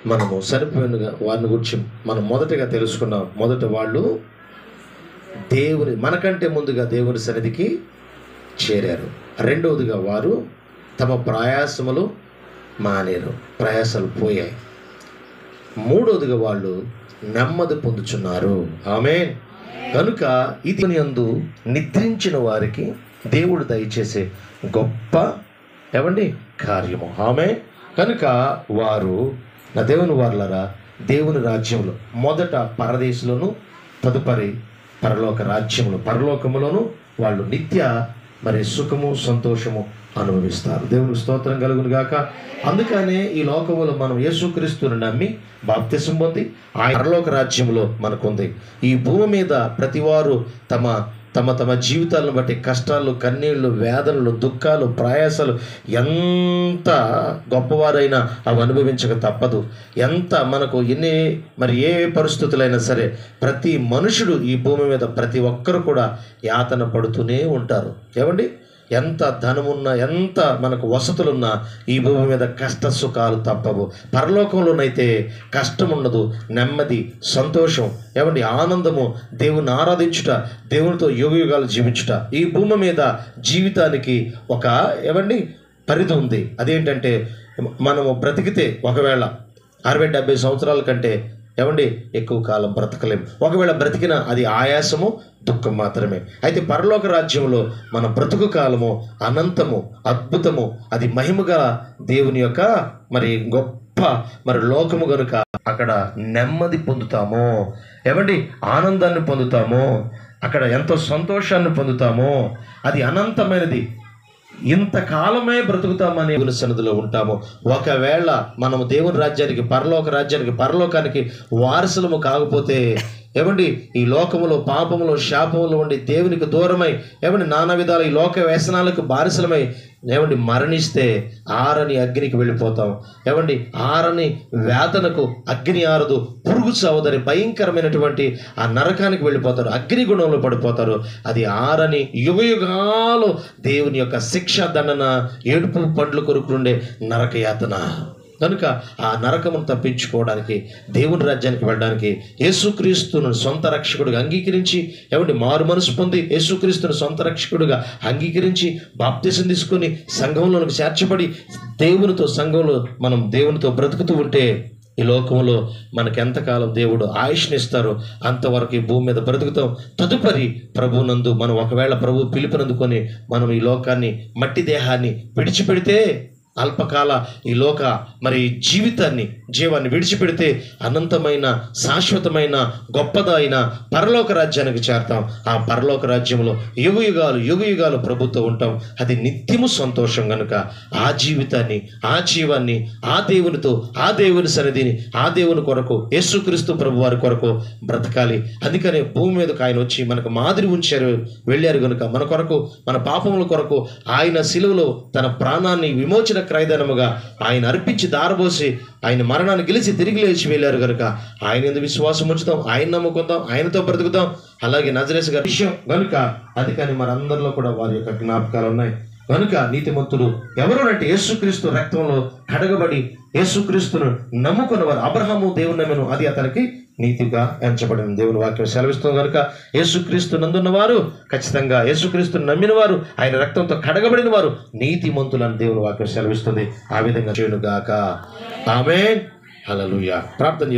మనము చనిపోయిన వారిని గురించి మనం మొదటగా తెలుసుకున్నాం. మొదట వాళ్ళు మనకంటే ముందుగా దేవుని సన్నిధికి చేరారు. రెండవదిగా వారు తమ ప్రయాసములు మానేరు, ప్రయాసాలు పోయాయి. మూడవదిగా వాళ్ళు నెమ్మది పొందుచున్నారు. ఆమేన్. కనుక ఇది యందు నిద్రించిన వారికి దేవుడు దయచేసే గొప్ప కార్యము. ఆమేన్. కనుక వారు నా దేవుని వారలారా, దేవుని రాజ్యంలో మొదట పరదేశంలోను, తదుపరి పరలోక రాజ్యములు, పరలోకములోను వాళ్ళు నిత్య సుఖము సంతోషము అనుభవిస్తారు. దేవునికి స్తోత్రం కలుగును గాక. అందుకనే ఈ లోకములో మనం యేసుక్రీస్తుని నమ్మి బాప్తిసం పొంది ఆయన పరలోక రాజ్యంలో మనకుంది. ఈ భూమి మీద ప్రతివారు తమ తమ తమ జీవితాలను బట్టి కష్టాలు, కన్నీళ్ళు, వేదనలు, దుఃఖాలు, ప్రయాసాలు ఎంత గొప్పవారైనా అవి అనుభవించక తప్పదు. ఎంత మనకు ఏ పరిస్థితులైనా సరే ప్రతి మనుషుడు ఈ భూమి మీద ప్రతి ఒక్కరు కూడా యాతన పడుతూనే ఉంటారు. ఎంత ధనమున్నా, ఎంత మనకు వసతులున్నా ఈ భూమి మీద కష్ట సుఖాలు తప్పవు. పరలోకంలోనైతే కష్టం ఉండదు, నెమ్మది, సంతోషం, ఆనందము, దేవుని ఆరాధించుట, దేవునితో యుగయుగాలు జీవించుట. ఈ భూమి మీద జీవితానికి ఒక పరిధి ఉంది. అదేంటంటే మనము బ్రతికితే ఒకవేళ 60-70 సంవత్సరాల కంటే ఎక్కువ కాలం బ్రతకలేం. ఒకవేళ బ్రతికినా అది ఆయాసము, దుఃఖం మాత్రమే. అయితే పరలోక రాజ్యంలో మన బ్రతుకు కాలము అనంతము, అద్భుతము, అది మహిమగల దేవుని యొక్క గొప్ప లోకము కనుక అక్కడ నెమ్మది పొందుతాము, ఆనందాన్ని పొందుతాము, అక్కడ ఎంతో సంతోషాన్ని పొందుతాము. అది అనంతమైనది. ఇంతకాలమే బ్రతుకుతామని దేవుని సన్నిధిలో ఉంటాము. ఒకవేళ మనము దేవుని రాజ్యానికి, పరలోకానికి వారసులము కాకపోతే ఈ లోకములో పాపములో శాపములో ఉండి దేవునికి దూరమై నానా విధాల ఈ లోక వ్యసనాలకు బానిసలమై మరణిస్తే ఆరని అగ్నికి వెళ్ళిపోతాం. ఆరని వేదనకు అగ్ని ఆరదు, పురుగు చావదని భయంకరమైనటువంటి ఆ నరకానికి వెళ్ళిపోతారు, అగ్నిగుణంలో పడిపోతారు. అది ఆరని యుగయుగాలు దేవుని యొక్క శిక్ష, దండన, ఏడుపు పండ్లు కొరుకుండే నరక యాతన. కనుక ఆ నరకమును తప్పించుకోవడానికి, దేవుని రాజ్యానికి వెళ్ళడానికి యేసుక్రీస్తును సొంత రక్షకుడిగా అంగీకరించి మారు మనసు పొంది యేసుక్రీస్తును సొంత రక్షకుడిగా అంగీకరించి బాప్తిసం తీసుకొని సంఘంలోనికి చేర్చబడి సంఘంలో మనం దేవునితో బ్రతుకుతూ ఉంటే ఈ లోకంలో మనకు ఎంతకాలం దేవుడు ఆయుష్నిస్తారో అంతవరకు ఈ భూమి మీద బ్రతుకుతాం. తదుపరి ప్రభునందు మనం ఒకవేళ ప్రభు పిలుపునందుకొని మనం ఈ లోకాన్ని, మట్టి దేహాన్ని విడిచిపెడితే, అల్పకాల ఈ లోక జీవాన్ని విడిచిపెడితే అనంతమైన, శాశ్వతమైన, గొప్పదైన పరలోక రాజ్యానికి చేరతాం. ఆ పరలోక రాజ్యంలో యుగయుగాలు ప్రభుతో ఉంటాం. అది నిత్యము సంతోషం. కనుక ఆ జీవితాన్ని, ఆ జీవాన్ని ఆ దేవునితో, ఆ దేవుని సన్నిధిని, ఆ దేవుని కొరకు, యేసుక్రీస్తు ప్రభు వారి కొరకు బ్రతకాలి. అందుకనే భూమి మీదకు ఆయన వచ్చి మనకు మాదిరి వెళ్ళారు కనుక మన కొరకు, మన పాపముల కొరకు ఆయన శిలువలో తన ప్రాణాన్ని విమోచన క్రయధనముగా ఆయన అర్పించి దారబోసి ఆయన మరణాన్ని గెలిచి తిరిగి లేచి వెళ్ళారు కనుక ఆయన ఎందుకు విశ్వాసం ఉంచుతాం, ఆయన నమ్ముకుందాం, ఆయనతో బ్రతుకుతాం. అలాగే నజరేసు గారి విషయం కనుక అది కానీ మనందరిలో కూడా వారి యొక్క జ్ఞాపకాలు ఉన్నాయి. కనుక నీతిమంతుడు ఎవరునంటే యేసుక్రీస్తు రక్తంలో కడగబడి యేసుక్రీస్తును నమ్ముకున్నవారు. అబ్రహాము దేవుని నమ్మెను, అది అతనికి నీతిగా ఎంచబడిన దేవుని వాక్యం సెలవిస్తుంది. కనుక యేసుక్రీస్తు నందున్న వారు, ఖచ్చితంగా యేసుక్రీస్తును నమ్మిన వారు, ఆయన రక్తంతో కడగబడిన వారు నీతిమంతులని దేవుని వాక్యం సెలవిస్తుంది. ఆ విధంగా చేయునుగాక. ఆమేన్. హల్లెలూయా. ప్రార్థన.